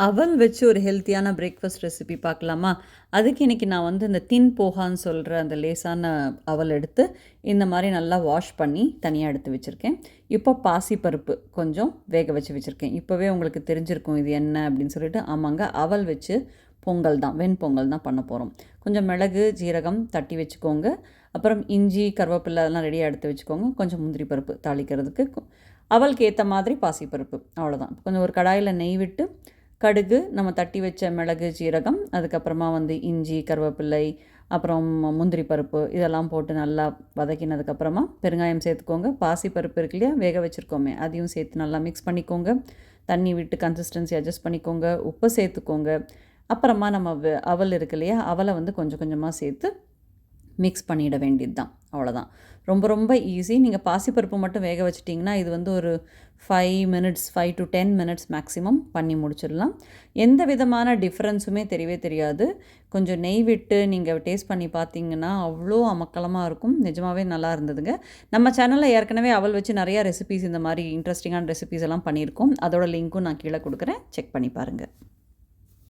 அவல் வச்சு ஒரு ஹெல்த்தியான பிரேக்ஃபாஸ்ட் ரெசிபி பார்க்கலாமா? அதுக்கு இன்றைக்கி நான் வந்து இந்த தின் போகான்னு சொல்கிற அந்த லேசான அவல் எடுத்து இந்த மாதிரி நல்லா வாஷ் பண்ணி தனியாக எடுத்து வச்சுருக்கேன். இப்போ பாசிப்பருப்பு கொஞ்சம் வேக வச்சு வச்சுருக்கேன். இப்போவே உங்களுக்கு தெரிஞ்சிருக்கும் இது என்ன அப்படின்னு சொல்லிட்டு. ஆமாங்க, அவல் வச்சு பொங்கல் தான், வெண்பொங்கல் தான் பண்ண போகிறோம். கொஞ்சம் மிளகு ஜீரகம் தட்டி வச்சுக்கோங்க. அப்புறம் இஞ்சி கருவேப்பிலை அதெல்லாம் ரெடியாக எடுத்து வச்சுக்கோங்க. கொஞ்சம் முந்திரி பருப்பு தாளிக்கிறதுக்கு, அவலுக்கு ஏற்ற மாதிரி பாசிப்பருப்பு, அவ்வளோதான். கொஞ்சம் ஒரு கடாயில் நெய் விட்டு கடுகு, நம்ம தட்டி வச்ச மிளகு ஜீரகம், அதுக்கப்புறமா வந்து இஞ்சி கருவேப்பிலை, அப்புறம் முந்திரி பருப்பு இதெல்லாம் போட்டு நல்லா வதக்கினதுக்கப்புறமா பெருங்காயம் சேர்த்துக்கோங்க. பாசிப்பருப்பு இருக்கு இல்லையா, வேக வச்சுருக்கோமே, அதையும் சேர்த்து நல்லா மிக்ஸ் பண்ணிக்கோங்க. தண்ணி விட்டு கன்சிஸ்டன்சி அட்ஜஸ்ட் பண்ணிக்கோங்க. உப்பு சேர்த்துக்கோங்க. அப்புறமா நம்ம அவல் இருக்கு இல்லையா, அவலை வந்து கொஞ்சம் கொஞ்சமாக சேர்த்து மிக்ஸ் பண்ணிட வேண்டியது தான், அவ்வளோதான். ரொம்ப ரொம்ப ஈஸி. நீங்கள் பாசிப்பருப்பு மட்டும் வேக வச்சிட்டிங்கன்னா இது வந்து ஒரு 5 to 10 மினிட்ஸ் மேக்ஸிமம் பண்ணி முடிச்சிடலாம். எந்த விதமான டிஃப்ரென்ஸுமே தெரியவே தெரியாது. கொஞ்சம் நெய் விட்டு நீங்கள் டேஸ்ட் பண்ணி பார்த்தீங்கன்னா அவ்வளோ அமக்கலமாக இருக்கும். நிஜமாகவே நல்லா இருந்ததுங்க. நம்ம சேனலில் ஏற்கனவே அவல் வச்சு நிறையா ரெசிபீஸ், இந்த மாதிரி இன்ட்ரெஸ்டிங்கான ரெசிபீஸ் எல்லாம் பண்ணியிருக்கோம். அதோட லிங்க்கும் நான் கீழே கொடுக்குறேன், செக் பண்ணி பாருங்கள்.